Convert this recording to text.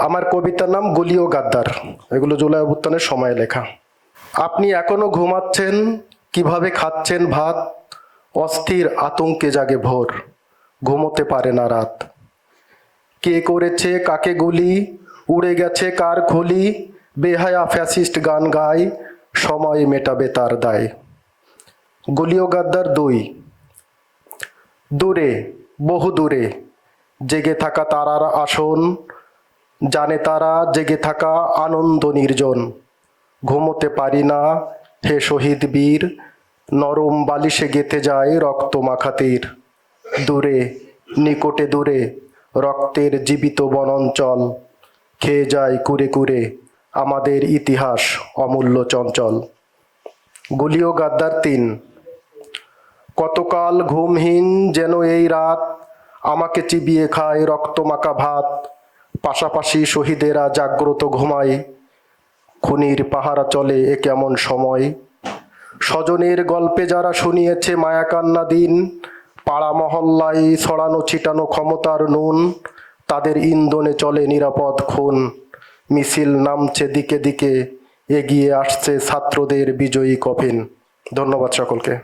আমার কবিতার নাম গুলি ও গাদ্দার। এগুলো জুলাই অভ্যুত্থানের সময় লেখা। আপনি এখনো ঘুমাচ্ছেন, কিভাবে খাচ্ছেন ভাত, অস্থির আতঙ্কে জাগে ভোর, ঘুমোতে পারে না রাত। কে করেছে কাকে গুলি, উড়ে গেছে কার খলি, বেহায়া ফ্যাসিস্ট গান গায়, সময় মেটাবে তার দায়। গুলি ও গাদ্দার 2। দূরে, বহু দূরে জেগে থাকা তারার আসন, জানে তারা জেগে থাকা আনন্দ নির্জন। ঘুমোতে পারি না হে শহীদ বীর, নরম বালিশে গেঁথে যায় রক্ত মাখা তীর। দূরে, নিকটে দূরে রক্তের জীবিত বনাঞ্চল, খেয়ে যায় কুরে কুরে আমাদের ইতিহাস অমূল্য চঞ্চল। গুলি ও গাদ্দার 3। কতকাল ঘুমহীন যেন এই রাত, আমাকে চিবিয়ে খায় রক্তমাখা ভাত। পাশাপাশি শহীদেরা জাগ্রত ঘুমায়, খুনির পাহারা চলে এ কেমন সময়। স্বজনের গল্পে যারা শুনিয়েছে মায়াকান্না দিন, পাড়া মহল্লায় ছড়ানো ছিটানো ক্ষমতার নুন, তাদের ইন্ধনে চলে নিরাপদ খুন। মিছিল নামছে দিকে দিকে, এগিয়ে আসছে ছাত্রদের বিজয়ী কফিন। ধন্যবাদ সকলকে।